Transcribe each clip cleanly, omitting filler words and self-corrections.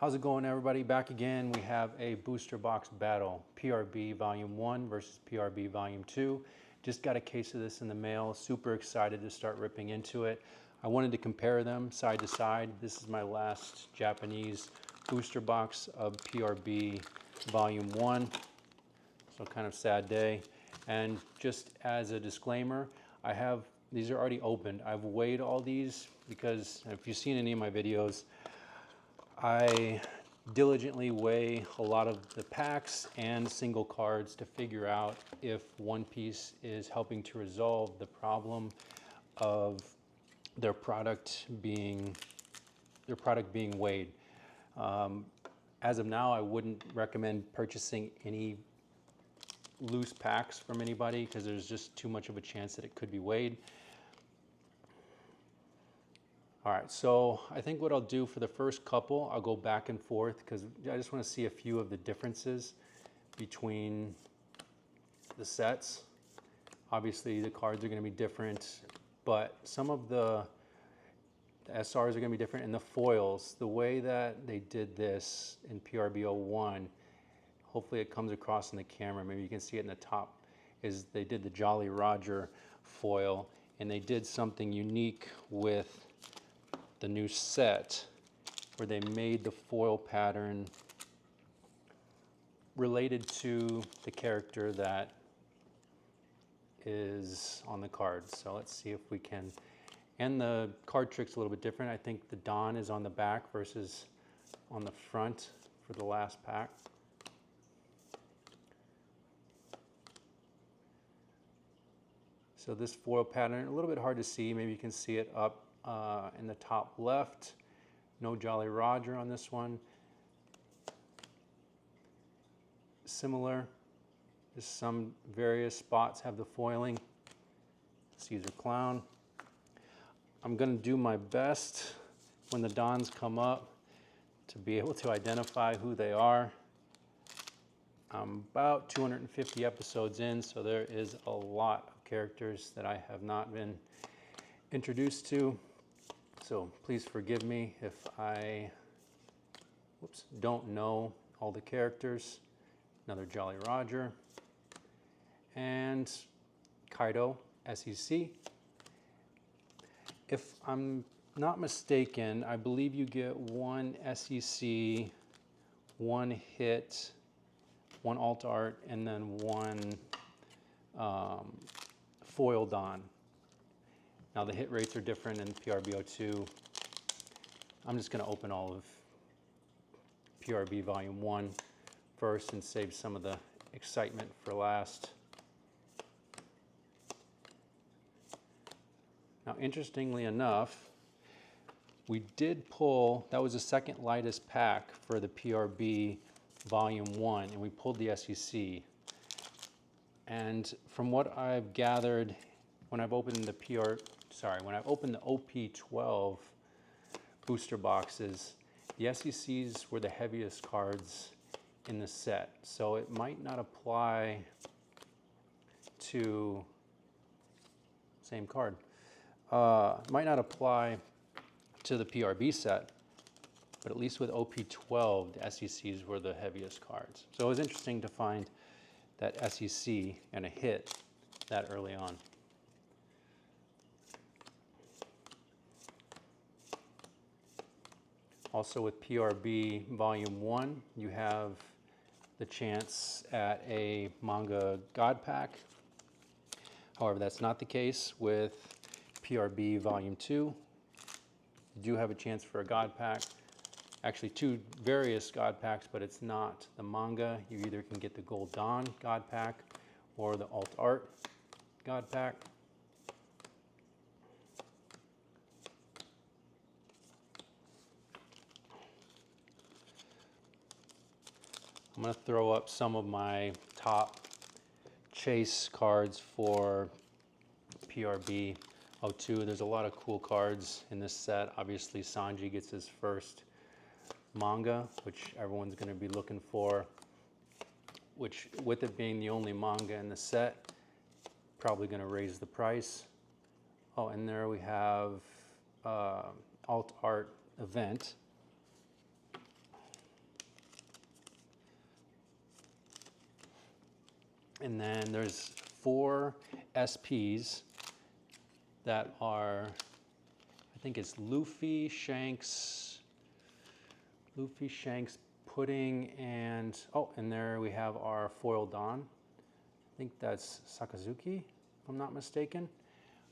How's it going, everybody? Back again. We have a booster box battle, PRB Volume 1 versus PRB Volume 2. Just got a case of this in the mail. Super excited to start ripping into it. I wanted to compare them side to side. This is my last Japanese booster box of PRB Volume 1. So kind of sad day. And just as a disclaimer, these are already opened. I've weighed all these because if you've seen any of my videos, I diligently weigh a lot of the packs and single cards to figure out if one piece is helping to resolve the problem of their product being weighed. As of now, I wouldn't recommend purchasing any loose packs from anybody because there's just too much of a chance that it could be weighed. All right, so I think what I'll do for the first couple, I'll go back and forth because I just want to see a few of the differences between the sets. Obviously, the cards are going to be different, but some of the SRs are going to be different, and the foils, the way that they did this in PRB01, hopefully it comes across in the camera, maybe you can see it in the top, is they did the Jolly Roger foil, and they did something unique with the new set where they made the foil pattern related to the character that is on the card. So let's see if we can, and the card trick's a little bit different. I think the Don is on the back versus on the front for the last pack. So this foil pattern, a little bit hard to see, maybe you can see it up in the top left. No Jolly Roger on this one. Similar, just some various spots have the foiling. Caesar Clown. I'm going to do my best when the Dons come up to be able to identify who they are. I'm about 250 episodes in, so there is a lot of characters that I have not been introduced to. So please forgive me if I don't know all the characters. Another Jolly Roger. And Kaido, SEC. If I'm not mistaken, I believe you get one SEC, one hit, one alt art, and then one foil Don. Now the hit rates are different in PRB02. I'm just going to open all of PRB Volume 1 first and save some of the excitement for last. Now interestingly enough, we did pull, that was the second lightest pack for the PRB Volume 1, and we pulled the SEC. And from what I've gathered, when I've opened the when I've opened the OP12 booster boxes, the SECs were the heaviest cards in the set. So it might not apply to, same card, might not apply to the PRB set, but at least with OP12, the SECs were the heaviest cards. So it was interesting to find that SEC and a hit that early on. Also with PRB Volume 1, you have the chance at a manga God pack. However, that's not the case with PRB Volume 2. You do have a chance for a God pack. Actually, two various God packs, but it's not the manga. You either can get the Gold Dawn God pack or the Alt Art God pack. I'm going to throw up some of my top chase cards for PRB02. There's a lot of cool cards in this set. Obviously, Sanji gets his first manga, which everyone's going to be looking for, which with it being the only manga in the set, probably going to raise the price. Oh, and there we have Alt Art Event. And then there's 4 SPs that are, I think it's Luffy, Shanks, Pudding, and oh, and there we have our foil Don. I think that's Sakazuki, if I'm not mistaken.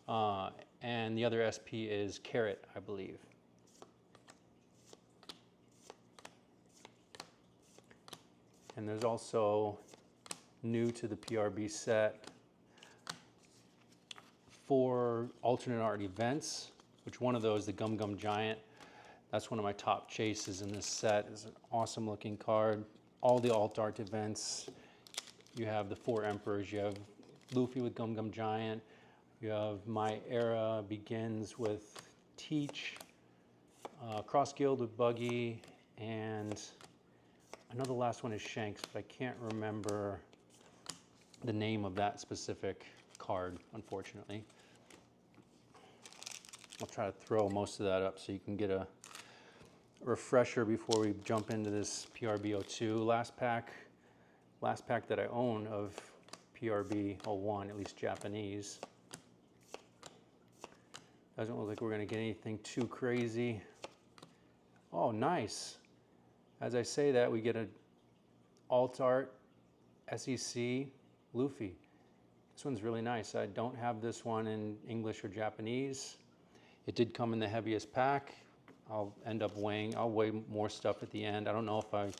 And the other SP is Carrot, I believe. And there's also, new to the PRB set, 4 alternate art events, which one of those, the Gum Gum Giant, that's one of my top chases in this set. It's an awesome looking card. All the alt art events, you have the 4 Emperors, you have Luffy with Gum Gum Giant, you have My Era Begins with Teach, Cross Guild with Buggy, and I know the last one is Shanks, but I can't remember the name of that specific card, unfortunately. I'll try to throw most of that up so you can get a refresher before we jump into this PRB02 last pack that I own of PRB01, at least Japanese. Doesn't look like we're going to get anything too crazy. Oh, nice. As I say that, we get an alt art SEC Luffy. This one's really nice. I don't have this one in English or Japanese. It did come in the heaviest pack. I'll weigh more stuff at the end. I don't know if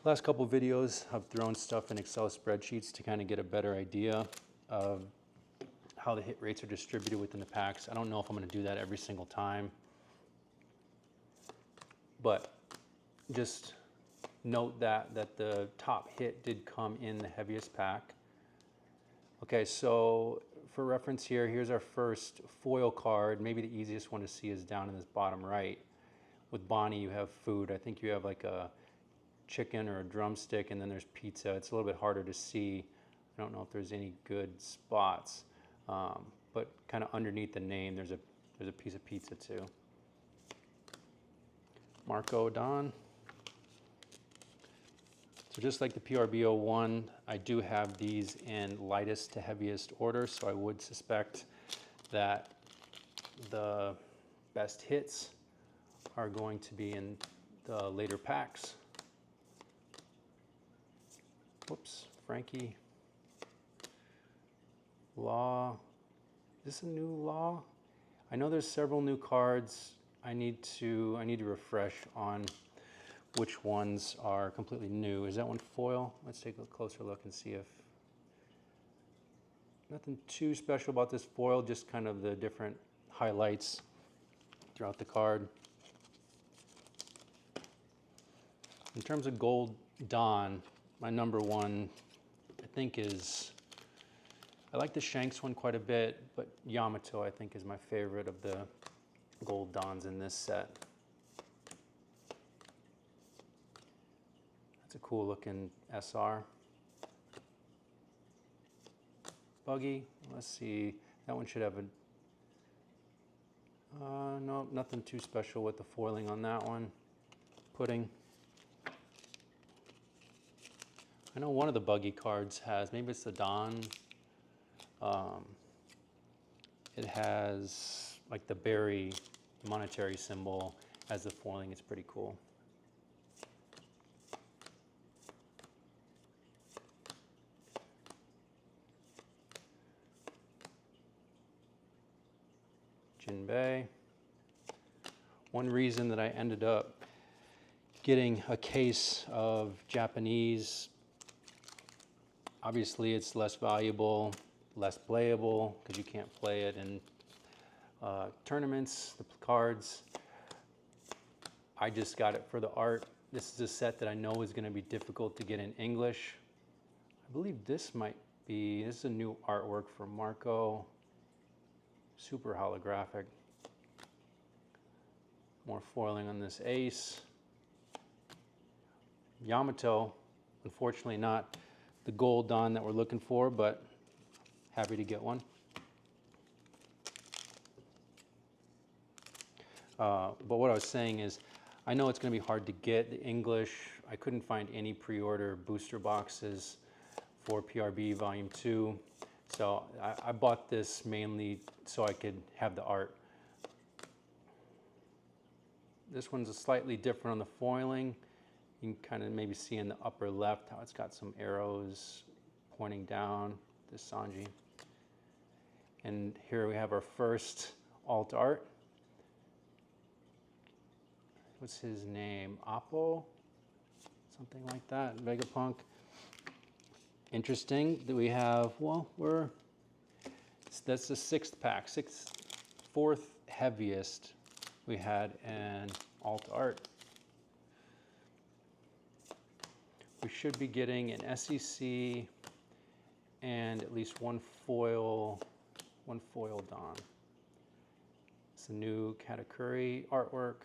last couple videos I've thrown stuff in Excel spreadsheets to kind of get a better idea of how the hit rates are distributed within the packs. I don't know if I'm going to do that every single time. But just note that the top hit did come in the heaviest pack. Okay, so for reference here, here's our first foil card. Maybe the easiest one to see is down in this bottom right. With Bonnie, you have food. I think you have like a chicken or a drumstick, and then there's pizza. It's a little bit harder to see. I don't know if there's any good spots, but kind of underneath the name, there's a piece of pizza too. Marco Don. So just like the PRB01, I do have these in lightest to heaviest order, so I would suspect that the best hits are going to be in the later packs. Whoops, Frankie. Law. Is this a new Law? I know there's several new cards. I need to refresh on which ones are completely new. Is that one foil? Let's take a closer look and see if... Nothing too special about this foil, just kind of the different highlights throughout the card. In terms of Gold Dawn, my number one, I think is... I like the Shanks one quite a bit, but Yamato, I think, is my favorite of the Gold Dawns in this set. That's a cool looking SR. Buggy, let's see, that one should have a, no, nothing too special with the foiling on that one. Pudding. I know one of the Buggy cards has, maybe it's the Don. It has like the berry monetary symbol as the foiling. It's pretty cool. Jinbei. One reason that I ended up getting a case of Japanese, obviously it's less valuable, less playable, because you can't play it in tournaments, the cards. I just got it for the art. This is a set that I know is going to be difficult to get in English. I believe this might be, this is a new artwork for Marco. Super holographic. More foiling on this ace. Yamato, unfortunately not the Gold Dawn that we're looking for, but happy to get one. But what I was saying is, I know it's going to be hard to get the English. I couldn't find any pre-order booster boxes for PRB Volume 2. So I bought this mainly so I could have the art. This one's slightly different on the foiling. You can kind of maybe see in the upper left how it's got some arrows pointing down, this Sanji. And here we have our first alt art. What's his name? Oppo? Something like that, Vegapunk. Interesting that we have, well, that's the 6th pack, fourth heaviest we had in alt art. We should be getting an SEC and at least one foil Don. It's a new Katakuri artwork.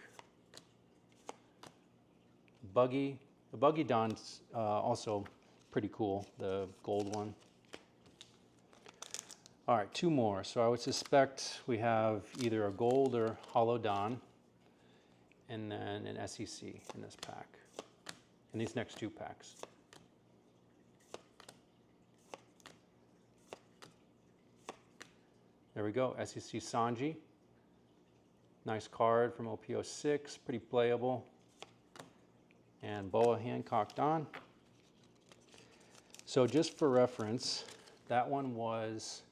Buggy. The Buggy Don's also pretty cool, the gold one. All right, 2 more. So I would suspect we have either a gold or hollow Don, and then an SEC in this pack, in these next 2 packs. There we go, SEC Sanji. Nice card from OP06, pretty playable. And Boa Hancock Don. So just for reference, that one was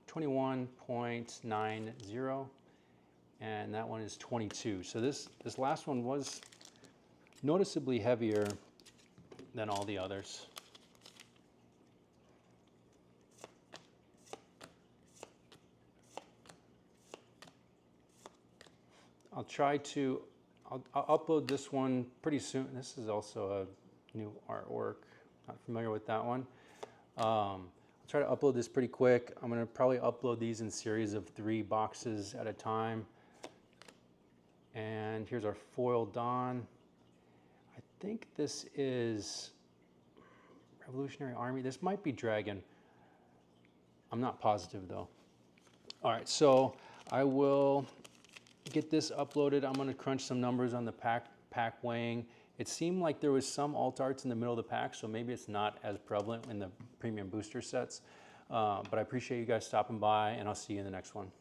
21.90, and that one is 22. So this last one was noticeably heavier than all the others. I'll upload this one pretty soon. This is also a new artwork. Not familiar with that one. I'll try to upload this pretty quick. I'm gonna probably upload these in series of 3 boxes at a time. And here's our foil Don. I think this is Revolutionary Army. This might be Dragon. I'm not positive though. All right, so I will get this uploaded. I'm gonna crunch some numbers on the pack weighing. It seemed like there was some alt arts in the middle of the pack, so maybe it's not as prevalent in the premium booster sets. But I appreciate you guys stopping by, and I'll see you in the next one.